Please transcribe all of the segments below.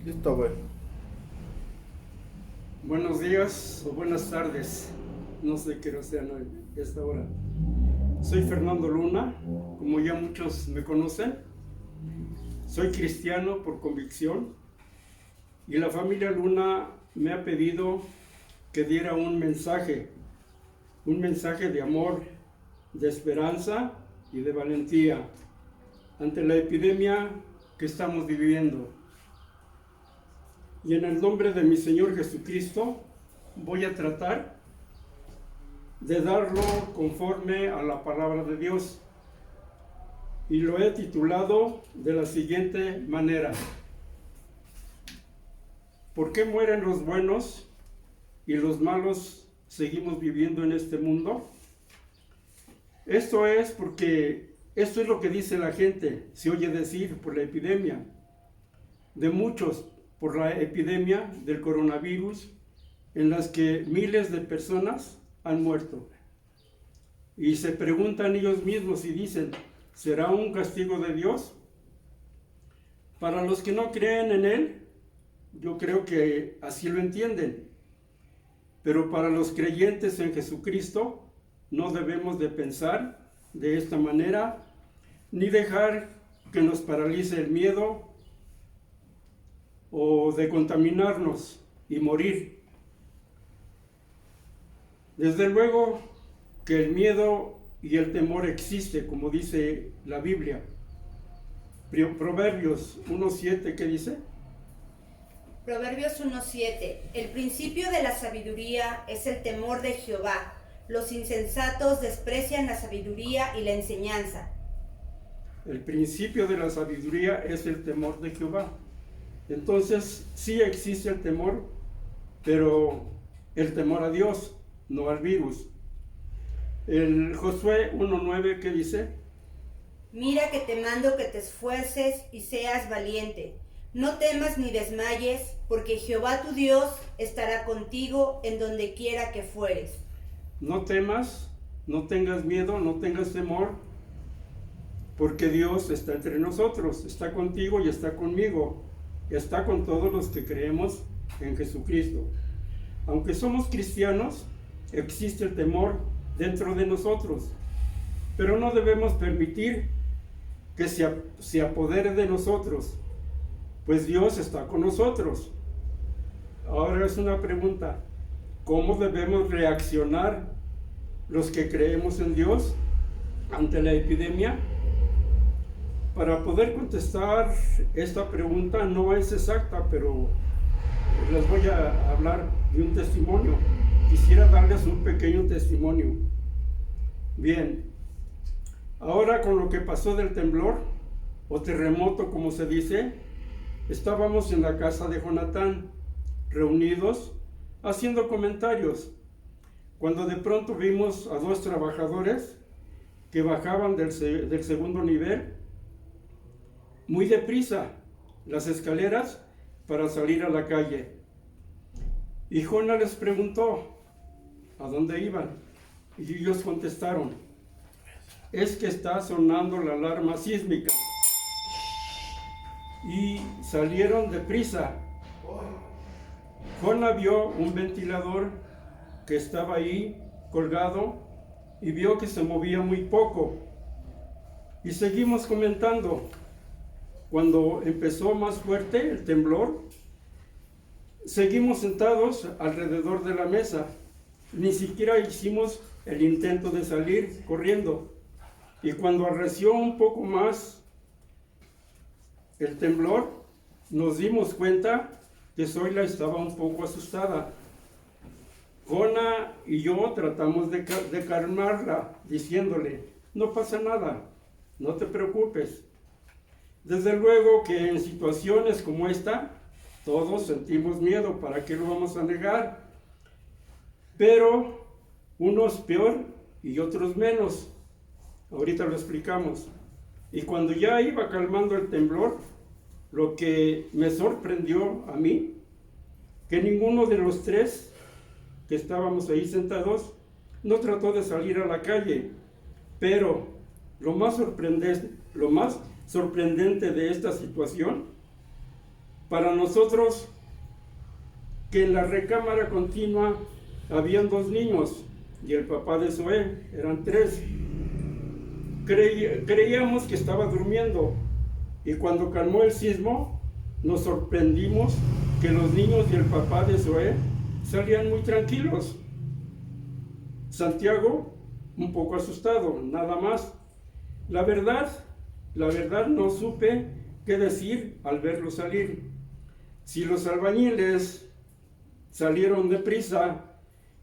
Listo, güey. Buenos días o buenas tardes, no sé qué hora sea esta hora. Soy Fernando Luna, como ya muchos me conocen. Soy cristiano por convicción y la familia Luna me ha pedido que diera un mensaje de amor, de esperanza y de valentía ante la epidemia que estamos viviendo. Y en el nombre de mi Señor Jesucristo voy a tratar de darlo conforme a la palabra de Dios. Y lo he titulado de la siguiente manera: ¿por qué mueren los buenos y los malos seguimos viviendo en este mundo? Esto es porque esto es lo que dice la gente, se oye decir por la epidemia, de muchos por la epidemia del coronavirus, en las que miles de personas han muerto. Y se preguntan ellos mismos y dicen, ¿será un castigo de Dios? Para los que no creen en Él, yo creo que así lo entienden. Pero para los creyentes en Jesucristo, no debemos de pensar de esta manera, ni dejar que nos paralice el miedo o de contaminarnos y morir. Desde luego que el miedo y el temor existe, como dice la Biblia. Proverbios 1:7, ¿qué dice? Proverbios 1:7. El principio de la sabiduría es el temor de Jehová. Los insensatos desprecian la sabiduría y la enseñanza. El principio de la sabiduría es el temor de Jehová. Entonces, sí existe el temor, pero el temor a Dios, no al virus. El Josué 1:9, ¿qué dice? Mira que te mando que te esfuerces y seas valiente. No temas ni desmayes, porque Jehová tu Dios estará contigo en donde quiera que fueres. No temas, no tengas miedo, no tengas temor, porque Dios está entre nosotros, está contigo y está conmigo. Está con todos los que creemos en Jesucristo. Aunque somos cristianos, existe el temor dentro de nosotros, pero no debemos permitir que se apodere de nosotros, pues Dios está con nosotros. Ahora es una pregunta: ¿cómo debemos reaccionar los que creemos en Dios ante la epidemia? Para poder contestar esta pregunta no es exacta, pero les voy a hablar de un testimonio. Quisiera darles un pequeño testimonio. Bien, ahora con lo que pasó del temblor, o terremoto como se dice, estábamos en la casa de Jonatán, reunidos, haciendo comentarios, cuando de pronto vimos a dos trabajadores que bajaban del segundo nivel, muy deprisa, las escaleras para salir a la calle. Y Jona les preguntó a dónde iban, y ellos contestaron: es que está sonando la alarma sísmica. Y salieron deprisa. Jona vio un ventilador que estaba ahí colgado y vio que se movía muy poco. Y seguimos comentando. Cuando empezó más fuerte el temblor, seguimos sentados alrededor de la mesa. Ni siquiera hicimos el intento de salir corriendo. Y cuando arreció un poco más el temblor, nos dimos cuenta que Zoila estaba un poco asustada. Jona y yo tratamos de calmarla, diciéndole: no pasa nada, no te preocupes. Desde luego que en situaciones como esta, todos sentimos miedo, ¿para qué lo vamos a negar? Pero unos peor y otros menos. Ahorita lo explicamos. Y cuando ya iba calmando el temblor, lo que me sorprendió a mí, que ninguno de los tres que estábamos ahí sentados no trató de salir a la calle. Pero lo más sorprendente de esta situación Para nosotros, que en la recámara continua habían 2 niños y el papá de Zoé, eran 3. Creíamos que estaba durmiendo y cuando calmó el sismo, nos sorprendimos que los niños y el papá de Zoé salían muy tranquilos. Santiago, un poco asustado, nada más. La verdad no supe qué decir al verlos salir. Si los albañiles salieron deprisa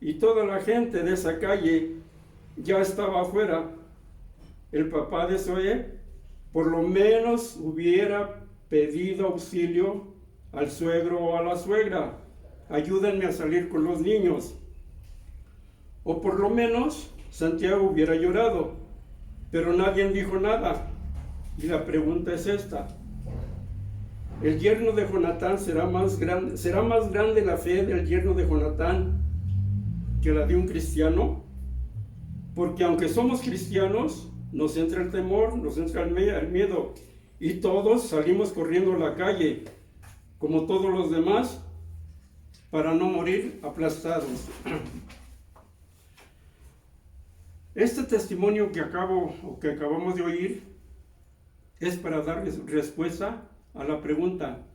y toda la gente de esa calle ya estaba afuera, el papá de Zoé por lo menos hubiera pedido auxilio al suegro o a la suegra. Ayúdenme a salir con los niños. O por lo menos Santiago hubiera llorado, pero nadie dijo nada. Y la pregunta es esta: ¿el yerno de Jonatán será más grande la fe del yerno de Jonatán que la de un cristiano? Porque aunque somos cristianos, nos entra el temor, nos entra el miedo, y todos salimos corriendo a la calle, como todos los demás, para no morir aplastados. Este testimonio que acabamos de oír es para darles respuesta a la pregunta: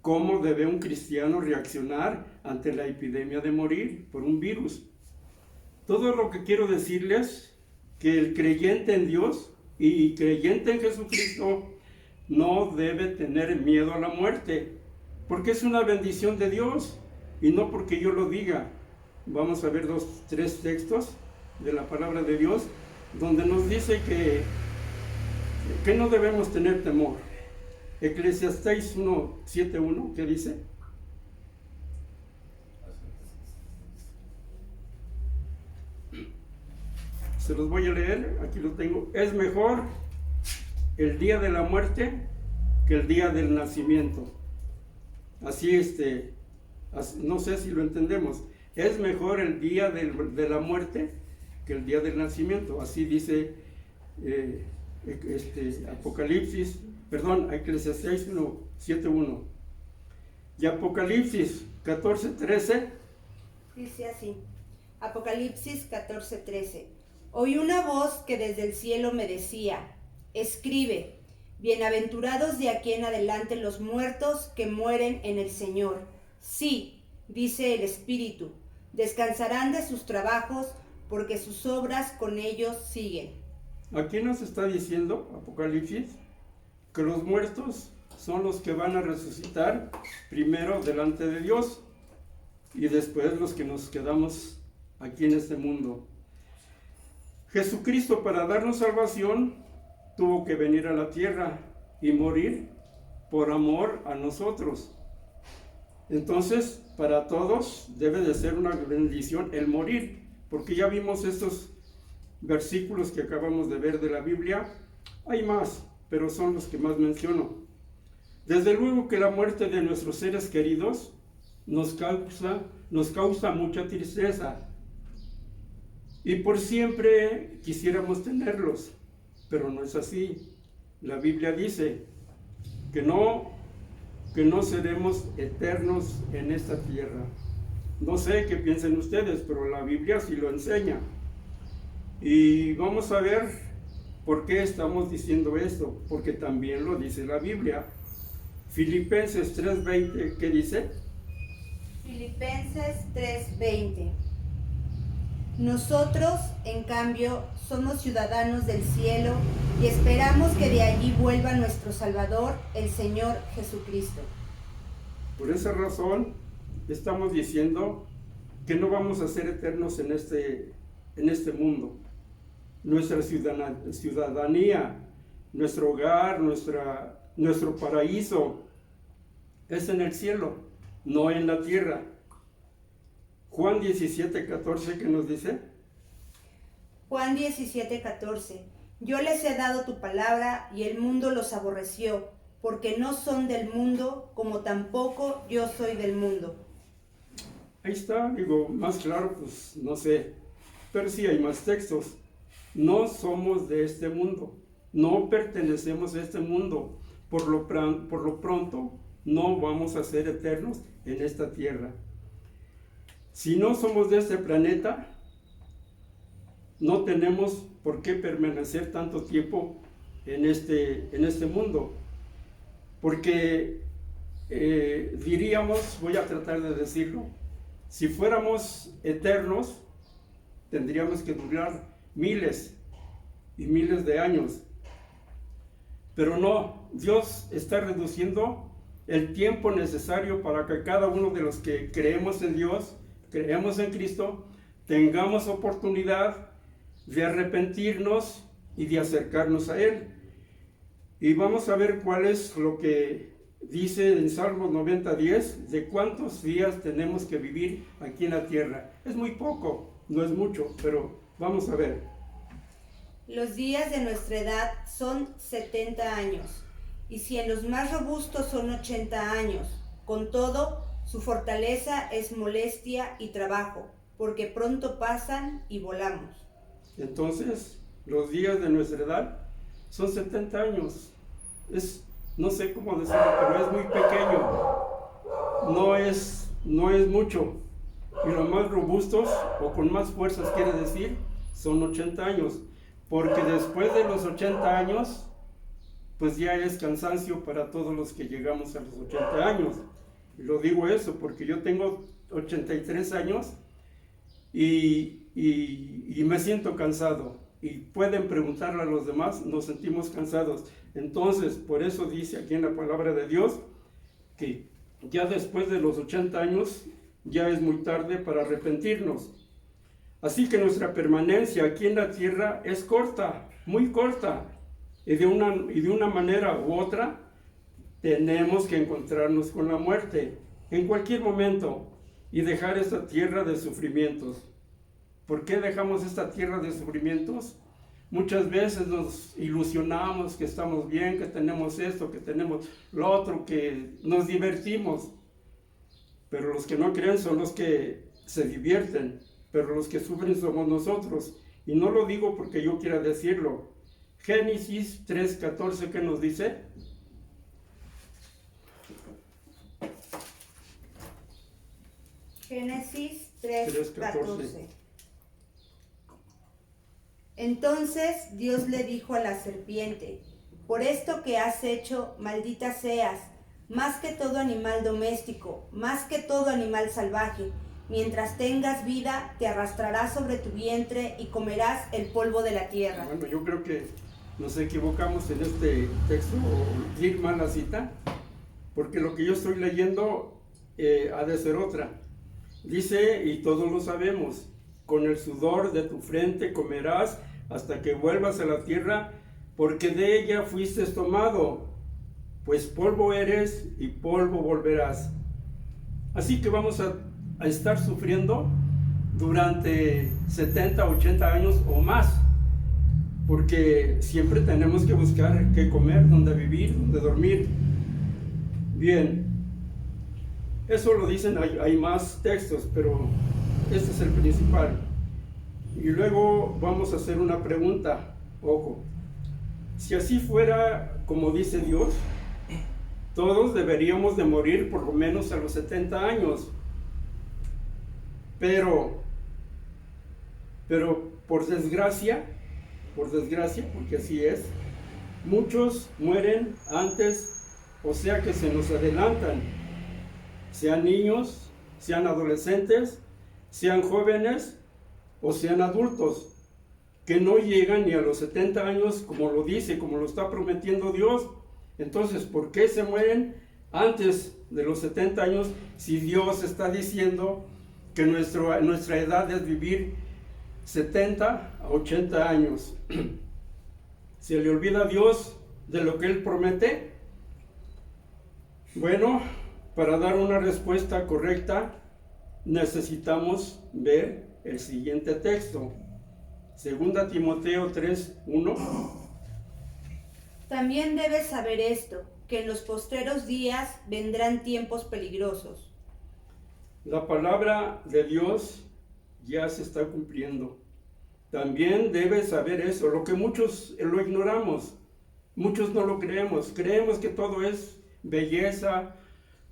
¿cómo debe un cristiano reaccionar ante la epidemia de morir por un virus? Todo lo que quiero decirles, que el creyente en Dios y creyente en Jesucristo no debe tener miedo a la muerte, porque es una bendición de Dios y no porque yo lo diga. Vamos a ver 3 textos de la palabra de Dios donde nos dice que no debemos tener temor. Eclesiastés 1:7-1, ¿qué dice? Se los voy a leer, aquí lo tengo. Es mejor el día de la muerte que el día del nacimiento. Así, no sé si lo entendemos. Es mejor el día de la muerte que el día del nacimiento. Así dice Eclesiastés 7:1. Y Apocalipsis 14:13. Dice así, Apocalipsis 14:13. Oí una voz que desde el cielo me decía: escribe, bienaventurados de aquí en adelante los muertos que mueren en el Señor. Sí, dice el Espíritu, descansarán de sus trabajos, porque sus obras con ellos siguen. Aquí nos está diciendo Apocalipsis que los muertos son los que van a resucitar primero delante de Dios y después los que nos quedamos aquí en este mundo. Jesucristo, para darnos salvación, tuvo que venir a la tierra y morir por amor a nosotros. Entonces, para todos debe de ser una bendición el morir, porque ya vimos estos versículos que acabamos de ver de la Biblia. Hay más, pero son los que más menciono. Desde luego que la muerte de nuestros seres queridos nos causa mucha tristeza, y por siempre quisiéramos tenerlos, pero no es así. La Biblia dice que no seremos eternos en esta tierra. No sé qué piensen ustedes, pero la Biblia sí lo enseña. Y vamos a ver por qué estamos diciendo esto, porque también lo dice la Biblia. Filipenses 3:20, ¿qué dice? Filipenses 3:20. Nosotros, en cambio, somos ciudadanos del cielo y esperamos que de allí vuelva nuestro Salvador, el Señor Jesucristo. Por esa razón, estamos diciendo que no vamos a ser eternos en este mundo. Nuestra ciudadanía, nuestro hogar, nuestro paraíso es en el cielo, no en la tierra. Juan 17:14, ¿qué nos dice? Juan 17:14. Yo les he dado tu palabra y el mundo los aborreció, porque no son del mundo, como tampoco yo soy del mundo. Ahí está, más claro, pues no sé, pero sí hay más textos. No somos de este mundo, no pertenecemos a este mundo. Por lo pronto, no vamos a ser eternos en esta tierra. Si no somos de este planeta, no tenemos por qué permanecer tanto tiempo en este mundo. Porque diríamos, voy a tratar de decirlo, si fuéramos eternos, tendríamos que durar miles y miles de años. Pero no, Dios está reduciendo el tiempo necesario para que cada uno de los que creemos en Dios, creemos en Cristo, tengamos oportunidad de arrepentirnos y de acercarnos a Él. Y vamos a ver cuál es lo que dice en Salmos 90:10, de cuántos días tenemos que vivir aquí en la tierra. Es muy poco, no es mucho, pero vamos a ver. Los días de nuestra edad son 70 años, y si en los más robustos son 80 años. Con todo, su fortaleza es molestia y trabajo, porque pronto pasan y volamos. Entonces, los días de nuestra edad son 70 años. No sé cómo decirlo, pero es muy pequeño. No es mucho. Y los más robustos, o con más fuerzas quiere decir, son 80 años. Porque después de los 80 años, pues ya es cansancio para todos los que llegamos a los 80 años. Y lo digo eso porque yo tengo 83 años y me siento cansado. Y pueden preguntarle a los demás, nos sentimos cansados. Entonces, por eso dice aquí en la palabra de Dios que ya después de los 80 años ya es muy tarde para arrepentirnos. Así que nuestra permanencia aquí en la tierra es corta, muy corta. Y de una manera u otra tenemos que encontrarnos con la muerte en cualquier momento y dejar esta tierra de sufrimientos. ¿Por qué dejamos esta tierra de sufrimientos? Muchas veces nos ilusionamos que estamos bien, que tenemos esto, que tenemos lo otro, que nos divertimos. Pero los que no creen son los que se divierten, pero los que sufren somos nosotros. Y no lo digo porque yo quiera decirlo. Génesis 3:14, ¿qué nos dice? Génesis 3:14. Entonces Dios le dijo a la serpiente: por esto que has hecho, maldita seas, más que todo animal doméstico, más que todo animal salvaje. Mientras tengas vida, te arrastrarás sobre tu vientre y comerás el polvo de la tierra. Bueno, yo creo que nos equivocamos en este texto, o ir mal la cita, porque lo que yo estoy leyendo ha de ser otra. Dice, y todos lo sabemos, con el sudor de tu frente comerás hasta que vuelvas a la tierra, porque de ella fuiste tomado, pues polvo eres y polvo volverás. Así que vamos a estar sufriendo durante 70, 80 años o más, porque siempre tenemos que buscar qué comer, dónde vivir, dónde dormir. Bien, eso lo dicen, hay más textos, pero este es el principal. Y luego vamos a hacer una pregunta, ojo, si así fuera como dice Dios, todos deberíamos de morir por lo menos a los 70 años. Pero por desgracia, porque así es, muchos mueren antes, o sea que se nos adelantan, sean niños, sean adolescentes, sean jóvenes o sean adultos, que no llegan ni a los 70 años como lo dice, como lo está prometiendo Dios. Entonces, ¿por qué se mueren antes de los 70 años si Dios está diciendo que nuestra edad es vivir 70 a 80 años? ¿Se le olvida a Dios de lo que Él promete? Bueno, para dar una respuesta correcta necesitamos ver el siguiente texto. 2 Timoteo 3:1. También debes saber esto, que en los postreros días vendrán tiempos peligrosos. La palabra de Dios ya se está cumpliendo. También debes saber eso, lo que muchos lo ignoramos, muchos no lo creemos. Creemos que todo es belleza,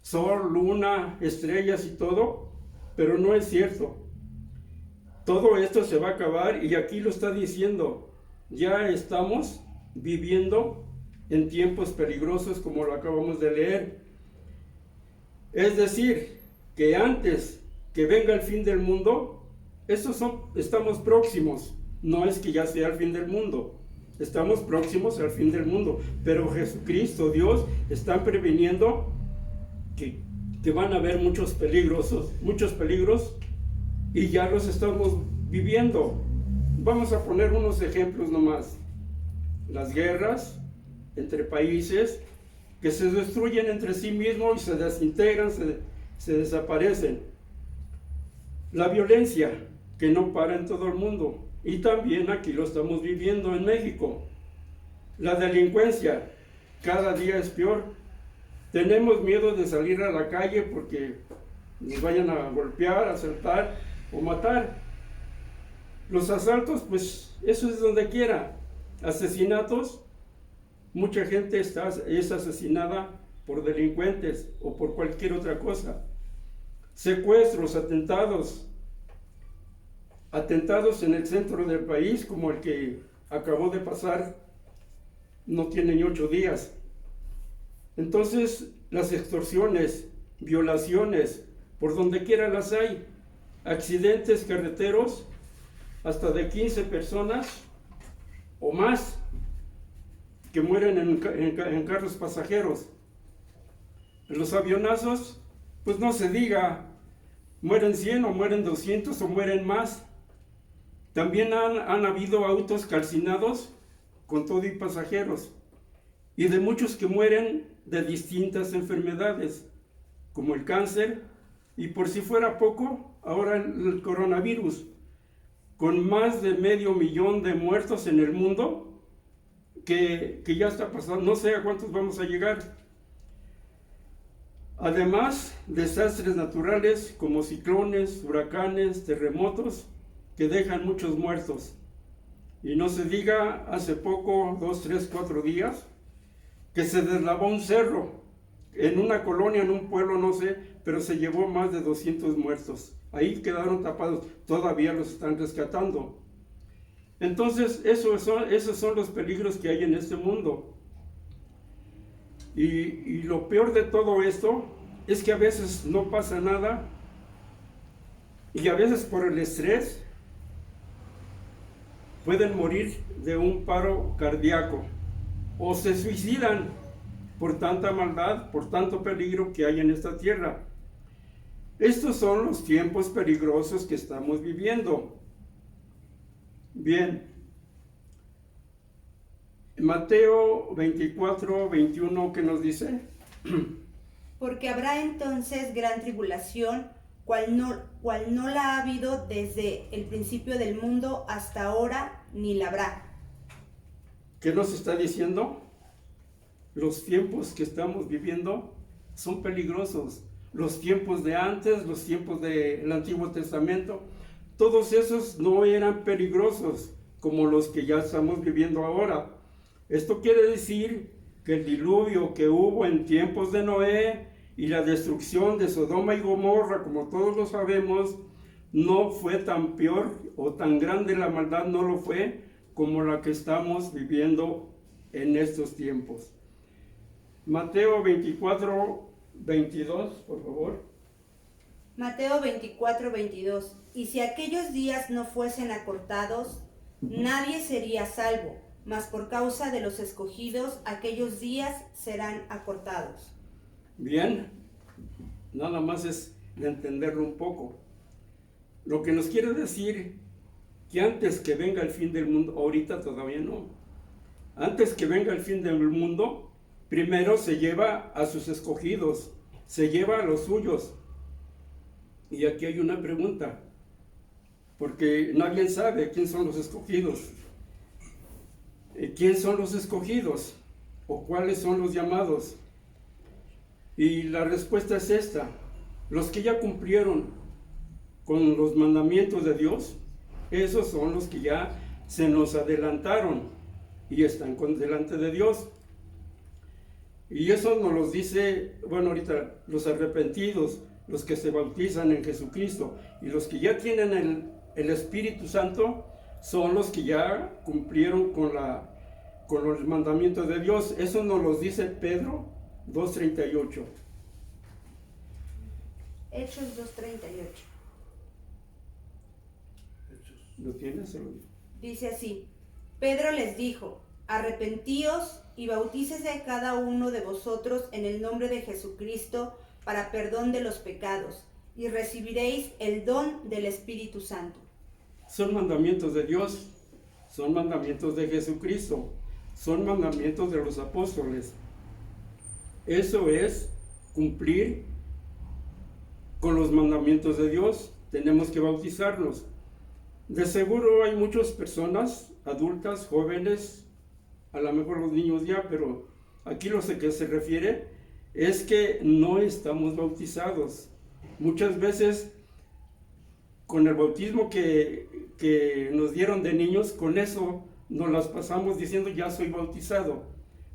sol, luna, estrellas y todo, pero no es cierto. Todo esto se va a acabar y aquí lo está diciendo. Ya estamos viviendo en tiempos peligrosos como lo acabamos de leer. Es decir, que antes que venga el fin del mundo, estamos próximos. No es que ya sea el fin del mundo, estamos próximos al fin del mundo. Pero Jesucristo, Dios, están previniendo que van a haber muchos peligros y ya los estamos viviendo. Vamos a poner unos ejemplos nomás. Las guerras entre países que se destruyen entre sí mismos y se desintegran, se desaparecen. La violencia que no para en todo el mundo y también aquí lo estamos viviendo en México. La delincuencia cada día es peor. Tenemos miedo de salir a la calle porque nos vayan a golpear, asaltar o matar. Los asaltos, pues eso es donde quiera. Asesinatos, mucha gente es asesinada por delincuentes o por cualquier otra cosa. Secuestros, atentados en el centro del país, como el que acabó de pasar, no tiene ni 8 días. Entonces, las extorsiones, violaciones, por donde quiera las hay. Accidentes carreteros, hasta de 15 personas o más que mueren en carros pasajeros. Los avionazos, pues no se diga, mueren 100 o mueren 200 o mueren más. También han habido autos calcinados con todo y pasajeros, y de muchos que mueren de distintas enfermedades, como el cáncer, y por si fuera poco, ahora el coronavirus, con más de 500,000 de muertos en el mundo, que ya está pasando, no sé a cuántos vamos a llegar. Además, desastres naturales como ciclones, huracanes, terremotos, que dejan muchos muertos. Y no se diga, hace poco, 2, 3, 4 días, que se deslavó un cerro en una colonia, en un pueblo, no sé, pero se llevó más de 200 muertos. Ahí quedaron tapados, todavía los están rescatando. Entonces, esos son los peligros que hay en este mundo. Y lo peor de todo esto es que a veces no pasa nada, y a veces por el estrés pueden morir de un paro cardíaco o se suicidan por tanta maldad, por tanto peligro que hay en esta tierra. Estos son los tiempos peligrosos que estamos viviendo. Bien, Mateo 24, 21, ¿qué nos dice? Porque habrá entonces gran tribulación, cual no la ha habido desde el principio del mundo hasta ahora, ni la habrá. ¿Qué nos está diciendo? Los tiempos que estamos viviendo son peligrosos. Los tiempos de antes, los tiempos del Antiguo Testamento, todos esos no eran peligrosos como los que ya estamos viviendo ahora. Esto quiere decir que el diluvio que hubo en tiempos de Noé y la destrucción de Sodoma y Gomorra, como todos lo sabemos, no fue tan peor o tan grande la maldad, no lo fue como la que estamos viviendo en estos tiempos. Mateo 24, 22, por favor. Mateo 24, 22. Y si aquellos días no fuesen acortados, nadie sería salvo, mas por causa de los escogidos, aquellos días serán acortados. Bien, nada más es de entenderlo un poco. Lo que nos quiere decir que antes que venga el fin del mundo, ahorita todavía no, antes que venga el fin del mundo, primero se lleva a sus escogidos, se lleva a los suyos. Y aquí hay una pregunta, porque nadie sabe quién son los escogidos. ¿Quién son los escogidos? ¿O cuáles son los llamados? Y la respuesta es esta: los que ya cumplieron con los mandamientos de Dios, esos son los que ya se nos adelantaron y están delante de Dios. Y eso nos los dice, bueno, ahorita los arrepentidos, los que se bautizan en Jesucristo y los que ya tienen el Espíritu Santo, son los que ya cumplieron con los mandamientos de Dios. Eso nos los dice Pedro 2:38. Hechos 2:38. ¿Lo tienes? Dice así: Pedro les dijo: arrepentíos y bautícese cada uno de vosotros en el nombre de Jesucristo para perdón de los pecados, y recibiréis el don del Espíritu Santo. Son mandamientos de Dios, son mandamientos de Jesucristo, son mandamientos de los apóstoles. Eso es cumplir con los mandamientos de Dios. Tenemos que bautizarnos. De seguro hay muchas personas, adultas, jóvenes, a lo mejor los niños ya, pero aquí lo que se refiere es que no estamos bautizados. Muchas veces con el bautismo que nos dieron de niños, con eso nos las pasamos diciendo ya soy bautizado.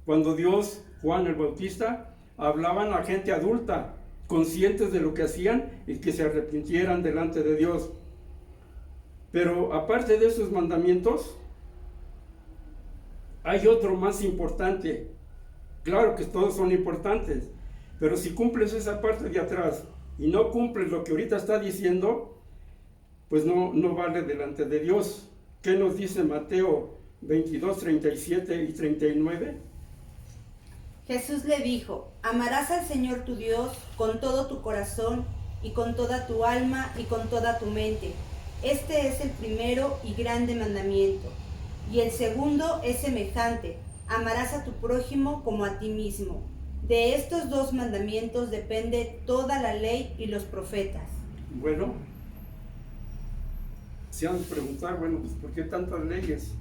Cuando Dios, Juan el Bautista, hablaban a gente adulta, conscientes de lo que hacían y que se arrepintieran delante de Dios. Pero aparte de esos mandamientos, hay otro más importante. Claro que todos son importantes, pero si cumples esa parte de atrás y no cumples lo que ahorita está diciendo, pues no vale delante de Dios. ¿Qué nos dice Mateo 22:37 y 39? Jesús le dijo: amarás al Señor tu Dios con todo tu corazón y con toda tu alma y con toda tu mente. Este es el primero y grande mandamiento. Y el segundo es semejante: amarás a tu prójimo como a ti mismo. De estos dos mandamientos depende toda la ley y los profetas. Bueno, se han de preguntar, bueno, pues ¿por qué tantas leyes?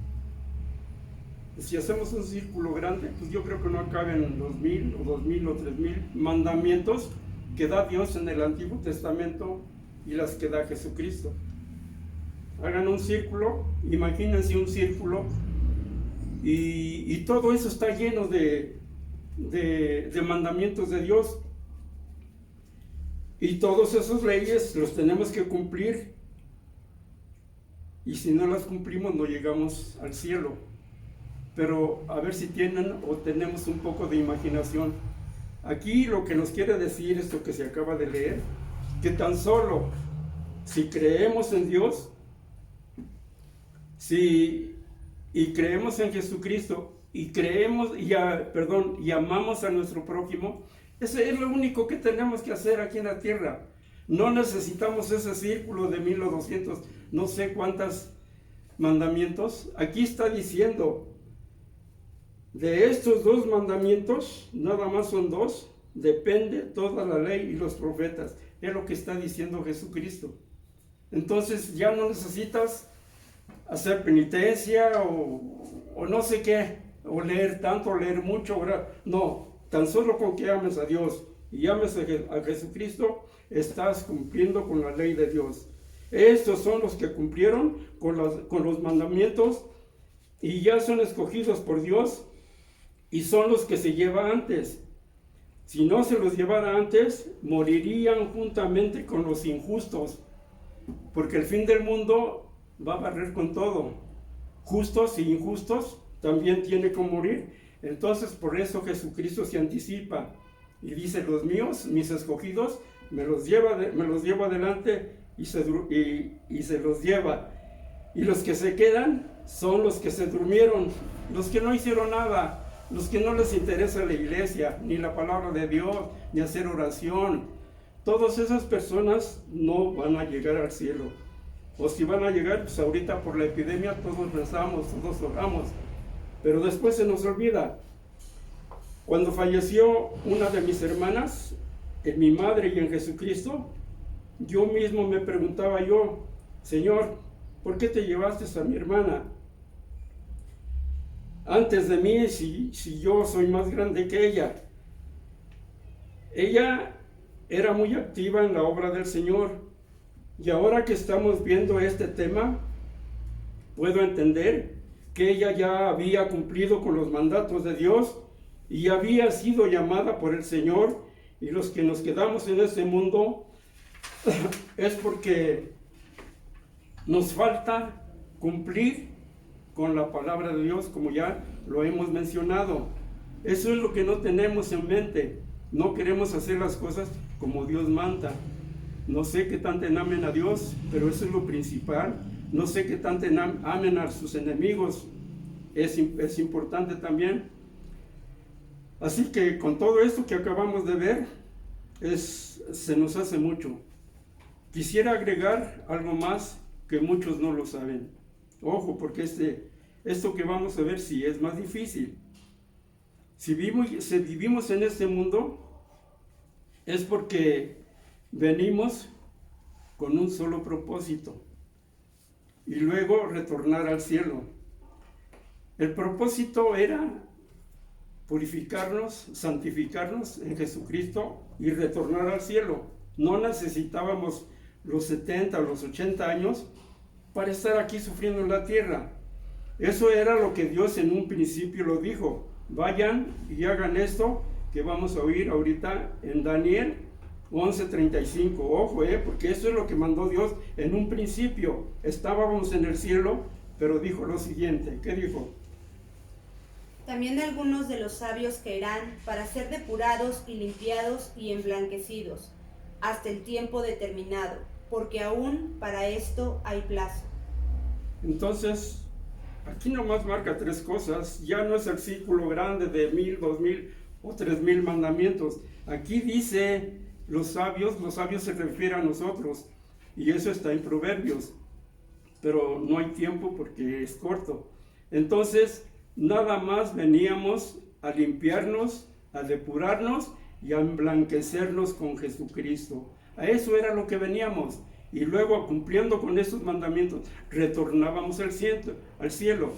Pues si hacemos un círculo grande, pues yo creo que no caben 2000 o 2000 o 3000 mandamientos que da Dios en el Antiguo Testamento y las que da Jesucristo. Hagan un círculo, imagínense un círculo y todo eso está lleno de mandamientos de Dios. Y todas esas leyes los tenemos que cumplir. Y si no las cumplimos no llegamos al cielo. Pero a ver si tienen o tenemos un poco de imaginación. Aquí lo que nos quiere decir esto que se acaba de leer, que tan solo si creemos en Dios, y creemos en Jesucristo y amamos a nuestro prójimo, eso es lo único que tenemos que hacer aquí en la tierra. No necesitamos ese círculo de 1000 o 200, no sé cuántos mandamientos. Aquí está diciendo, de estos dos mandamientos, nada más son dos, depende toda la ley y los profetas. Es lo que está diciendo Jesucristo. Entonces ya no necesitas hacer penitencia o no sé qué, o leer tanto, leer mucho, orar. No, tan solo con que ames a Dios y ames a Jesucristo, estás cumpliendo con la ley de Dios. Estos son los que cumplieron con los mandamientos y ya son escogidos por Dios y son los que se lleva antes. Si no se los llevara antes, morirían juntamente con los injustos, porque el fin del mundo va a barrer con todo. Justos e injustos también tiene que morir. Entonces por eso Jesucristo se anticipa y dice, los míos, mis escogidos, me los llevo adelante y se los lleva. Y los que se quedan son los que se durmieron, los que no hicieron nada, los que no les interesa la iglesia, ni la palabra de Dios, ni hacer oración. Todas esas personas no van a llegar al cielo. O si van a llegar, pues ahorita por la epidemia todos rezamos, todos oramos, pero después se nos olvida. Cuando falleció una de mis hermanas, en mi madre y en Jesucristo, yo mismo me preguntaba yo, Señor, ¿por qué te llevaste a mi hermana? Antes de mí, si yo soy más grande que ella. Ella era muy activa en la obra del Señor. Y ahora que estamos viendo este tema, puedo entender que ella ya había cumplido con los mandatos de Dios y había sido llamada por el Señor, y los que nos quedamos en este mundo es porque nos falta cumplir con la palabra de Dios, como ya lo hemos mencionado. Eso es lo que no tenemos en mente. No queremos hacer las cosas como Dios manda. No sé qué tanto amen a Dios, pero eso es lo principal. No sé qué tanto amen a sus enemigos. Es importante también. Así que con todo esto que acabamos de ver, se nos hace mucho. Quisiera agregar algo más que muchos no lo saben. Ojo, porque esto que vamos a ver sí es más difícil. Si vivimos en este mundo, es porque venimos con un solo propósito y luego retornar al cielo. El propósito era purificarnos, santificarnos en Jesucristo y retornar al cielo. No necesitábamos los 70 o los 80 años para estar aquí sufriendo en la tierra. Eso era lo que Dios en un principio lo dijo. Vayan y hagan esto que vamos a oír ahorita en Daniel 11:35. Ojo, porque eso es lo que mandó Dios en un principio. Estábamos en el cielo, pero dijo lo siguiente. ¿Qué dijo? También algunos de los sabios caerán para ser depurados y limpiados y emblanquecidos hasta el tiempo determinado, porque aún para esto hay plazo. Entonces, aquí nomás marca 3 cosas. Ya no es el círculo grande de 1000, 2000 o 3000 mandamientos. Aquí dice los sabios se refieren a nosotros, y eso está en Proverbios, pero no hay tiempo porque es corto. Entonces, nada más veníamos a limpiarnos, a depurarnos y a emblanquecernos con Jesucristo. A eso era lo que veníamos. Y luego, cumpliendo con estos mandamientos, retornábamos al cielo.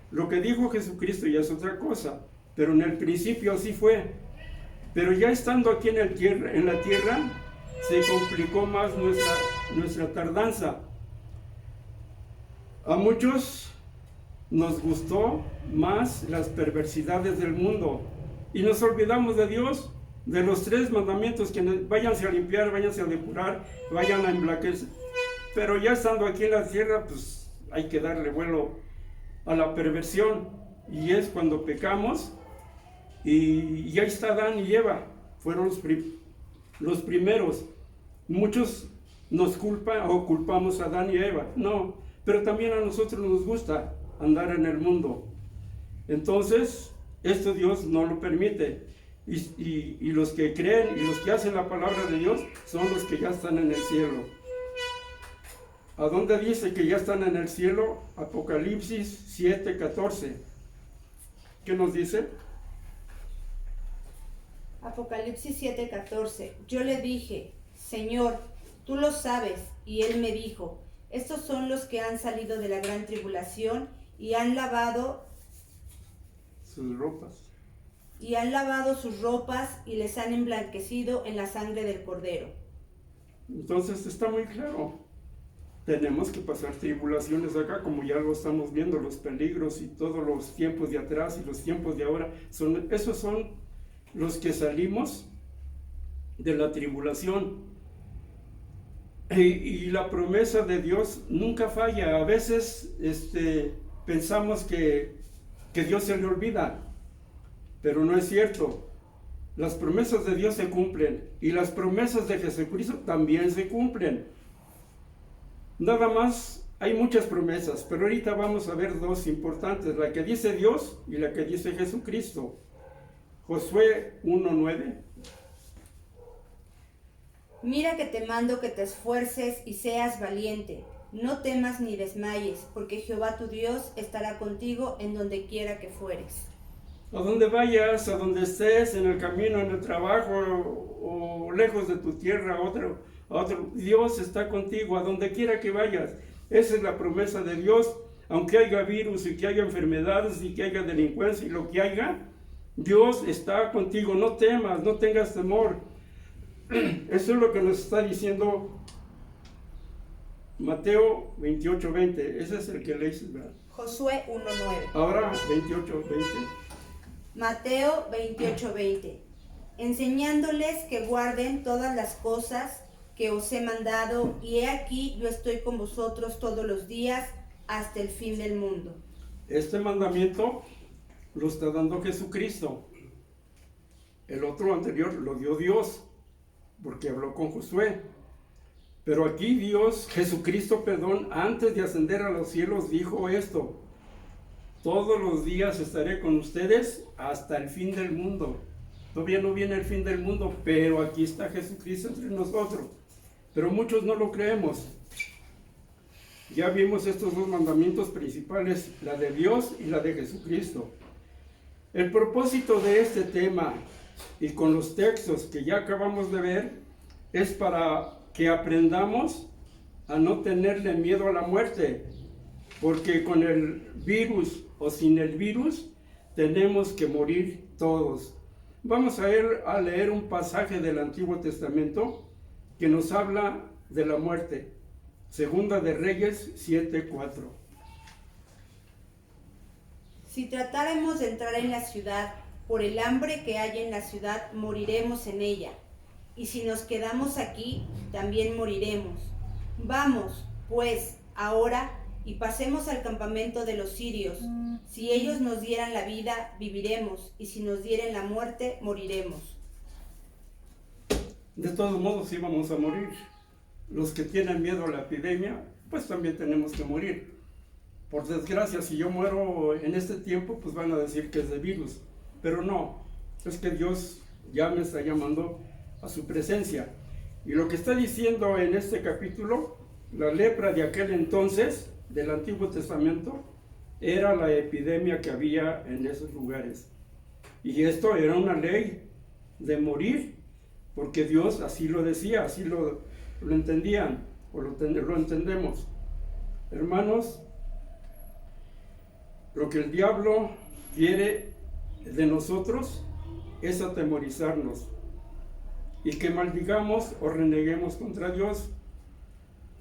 Lo que dijo Jesucristo ya es otra cosa, pero en el principio así fue. Pero ya estando aquí en la tierra, se complicó más nuestra tardanza. A muchos nos gustó más las perversidades del mundo y nos olvidamos de Dios, de los 3 mandamientos, que váyanse a limpiar, váyanse a depurar, vayan a emblanquecer. Pero ya estando aquí en la tierra, pues hay que darle vuelo a la perversión, y es cuando pecamos. Y ahí está Adán y Eva, fueron los primeros. Muchos nos culpan o culpamos a Adán y Eva, no, pero también a nosotros nos gusta andar en el mundo. Entonces, esto Dios no lo permite. Y los que creen y los que hacen la palabra de Dios son los que ya están en el cielo. ¿A dónde dice que ya están en el cielo? Apocalipsis 7:14. ¿Qué nos dice? Apocalipsis 7:14. Yo le dije, Señor, tú lo sabes. Y él me dijo, estos son los que han salido de la gran tribulación y han lavado sus ropas. Y han lavado sus ropas y les han emblanquecido en la sangre del Cordero. Entonces está muy claro. Tenemos que pasar tribulaciones acá, como ya lo estamos viendo, los peligros y todos los tiempos de atrás y los tiempos de ahora. Esos son los que salimos de la tribulación. Y la promesa de Dios nunca falla. A veces pensamos que Dios se le olvida, pero no es cierto. Las promesas de Dios se cumplen y las promesas de Jesucristo también se cumplen. Nada más, hay muchas promesas, pero ahorita vamos a ver 2 importantes, la que dice Dios y la que dice Jesucristo. Josué 1:9. Mira que te mando que te esfuerces y seas valiente. No temas ni desmayes, porque Jehová tu Dios estará contigo en donde quiera que fueres. A donde vayas, a donde estés, en el camino, en el trabajo, o lejos de tu tierra, otro, Dios está contigo, a donde quiera que vayas. Esa es la promesa de Dios. Aunque haya virus y que haya enfermedades y que haya delincuencia y lo que haya, Dios está contigo. No temas, no tengas temor. Eso es lo que nos está diciendo Mateo 28:20. Ese es el que leíste, ¿verdad? Josué 1:9. Ahora 28:20. Mateo 28:20. Enseñándoles que guarden todas las cosas que os he mandado, y he aquí yo estoy con vosotros todos los días hasta el fin del mundo. Este mandamiento lo está dando Jesucristo. El otro anterior lo dio Dios, porque habló con Josué. Pero aquí Dios, Jesucristo, perdón, antes de ascender a los cielos, dijo esto: todos los días estaré con ustedes hasta el fin del mundo. Todavía no viene el fin del mundo, pero aquí está Jesucristo entre nosotros. Pero muchos no lo creemos. Ya vimos estos dos mandamientos principales, la de Dios y la de Jesucristo. El propósito de este tema, y con los textos que ya acabamos de ver, es para que aprendamos a no tenerle miedo a la muerte, porque con el virus o sin el virus tenemos que morir todos. Vamos a leer un pasaje del Antiguo Testamento que nos habla de la muerte. Segunda de Reyes 7:4. Si tratáramos de entrar en la ciudad, por el hambre que hay en la ciudad, moriremos en ella. Y si nos quedamos aquí, también moriremos. Vamos, pues, ahora, y pasemos al campamento de los sirios. Si ellos nos dieran la vida, viviremos, y si nos dieren la muerte, moriremos. De todos modos íbamos a morir. Los que tienen miedo a la epidemia, pues también tenemos que morir. Por desgracia, si yo muero en este tiempo, pues van a decir que es de virus. Pero no, es que Dios ya me está llamando a su presencia. Y lo que está diciendo en este capítulo, la lepra de aquel entonces, del Antiguo Testamento, era la epidemia que había en esos lugares. Y esto era una ley de morir, porque Dios así lo decía, así lo entendían, o lo entendemos. Hermanos, lo que el diablo quiere de nosotros es atemorizarnos y que maldigamos o reneguemos contra Dios.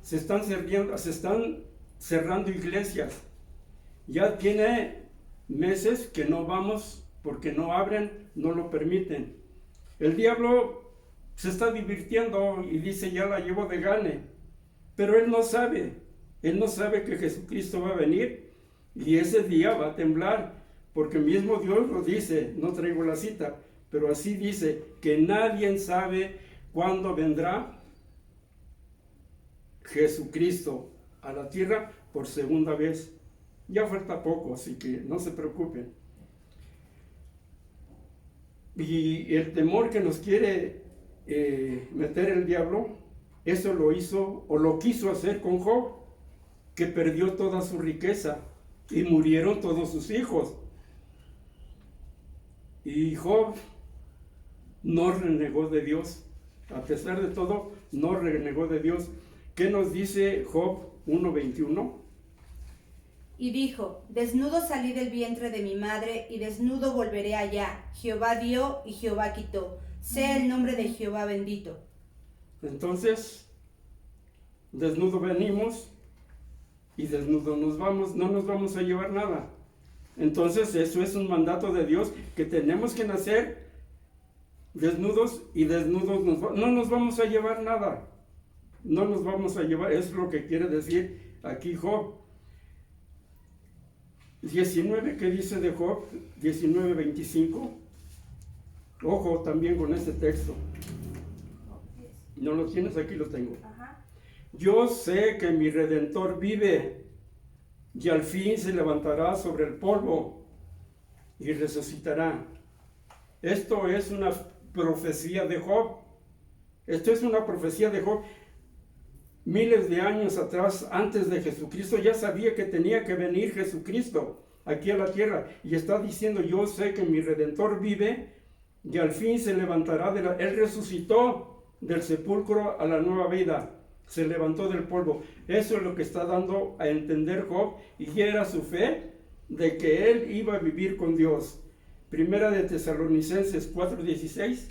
Se están cerrando iglesias. Ya tiene meses que no vamos porque no abren, no lo permiten. El diablo se está divirtiendo y dice: ya la llevo de gane. Pero él no sabe que Jesucristo va a venir y ese día va a temblar, porque mismo Dios lo dice. No traigo la cita, pero así dice, que nadie sabe cuándo vendrá Jesucristo a la tierra por segunda vez. Ya falta poco, así que no se preocupen. Y el temor que nos quiere meter el diablo, eso lo hizo o lo quiso hacer con Job, que perdió toda su riqueza y murieron todos sus hijos. Y Job no renegó de Dios. A pesar de todo, no renegó de Dios. ¿Qué nos dice Job 1:21? Y dijo: desnudo salí del vientre de mi madre, y desnudo volveré allá. Jehová dio y Jehová quitó. Sea el nombre de Jehová bendito. Entonces, desnudo venimos y desnudo nos vamos. No nos vamos a llevar nada. Entonces, eso es un mandato de Dios, que tenemos que nacer desnudos, y desnudos no nos vamos a llevar nada. No nos vamos a llevar, es lo que quiere decir aquí Job. 19, ¿qué dice de Job? 19:25. Ojo también con este texto. ¿No lo tienes? Aquí lo tengo. Yo sé que mi Redentor vive, y al fin se levantará sobre el polvo y resucitará. Esto es una profecía de Job. Esto es una profecía de Job. Miles de años atrás, antes de Jesucristo, ya sabía que tenía que venir Jesucristo aquí a la tierra. Y está diciendo: yo sé que mi Redentor vive, y al fin se levantará Él resucitó del sepulcro a la nueva vida. Se levantó del polvo. Eso es lo que está dando a entender Job, y era su fe de que él iba a vivir con Dios. Primera de Tesalonicenses 4:16.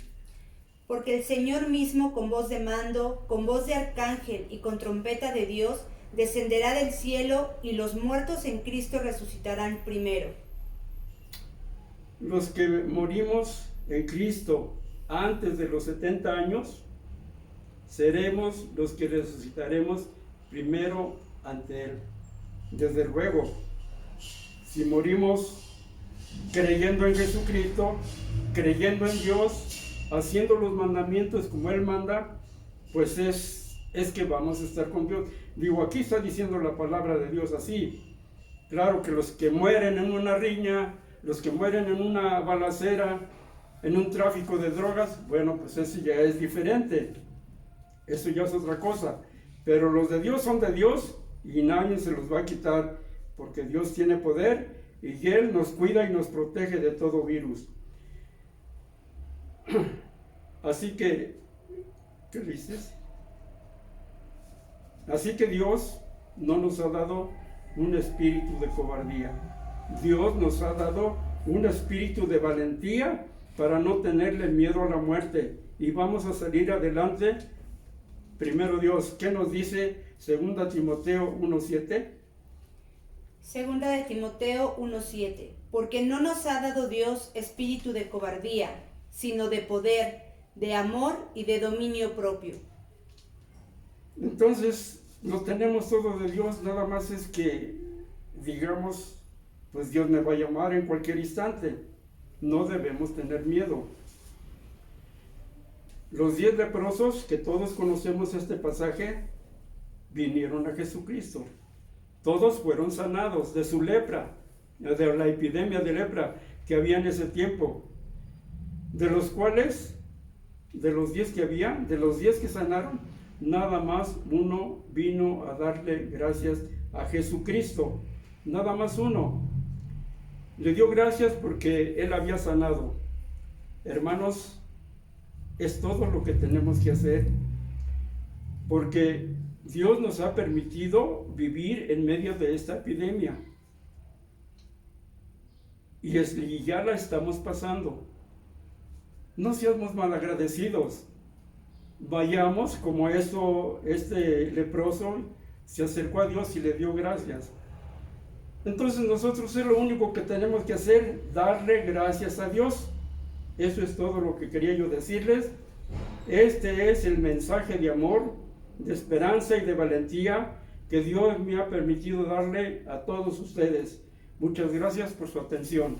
Porque el Señor mismo, con voz de mando, con voz de arcángel y con trompeta de Dios, descenderá del cielo, y los muertos en Cristo resucitarán primero. los que morimos en Cristo antes de los 70 años, seremos los que resucitaremos primero ante Él. Desde luego, si morimos creyendo en Jesucristo, creyendo en Dios, haciendo los mandamientos como Él manda, pues es que vamos a estar con Dios. Digo, aquí está diciendo la palabra de Dios así. Claro que los que mueren en una riña, los que mueren en una balacera, en un tráfico de drogas, bueno, pues eso ya es diferente. Eso ya es otra cosa. Pero los de Dios son de Dios y nadie se los va a quitar, porque Dios tiene poder y Él nos cuida y nos protege de todo virus. Así que, ¿qué dices? Así que Dios no nos ha dado un espíritu de cobardía. Dios nos ha dado un espíritu de valentía para no tenerle miedo a la muerte. Y vamos a salir adelante. Primero Dios, ¿qué nos dice 2 Timoteo 1:7? 2 de Timoteo 1:7. Porque no nos ha dado Dios espíritu de cobardía, sino de poder, de amor y de dominio propio. Entonces, lo tenemos todo de Dios, nada más es que, digamos, pues Dios me va a llamar en cualquier instante. No debemos tener miedo. Los 10 leprosos, que todos conocemos este pasaje, vinieron a Jesucristo. Todos fueron sanados de su lepra, de la epidemia de lepra que había en ese tiempo. De los cuales, de los 10 que había, de los 10 que sanaron, nada más uno vino a darle gracias a Jesucristo. Nada más uno. Le dio gracias porque él había sanado. Hermanos, es todo lo que tenemos que hacer, porque Dios nos ha permitido vivir en medio de esta epidemia. Y ya la estamos pasando. No seamos malagradecidos. Vayamos como este leproso se acercó a Dios y le dio gracias. Entonces nosotros es lo único que tenemos que hacer, darle gracias a Dios. Eso es todo lo que quería yo decirles. Este es el mensaje de amor, de esperanza y de valentía que Dios me ha permitido darle a todos ustedes. Muchas gracias por su atención.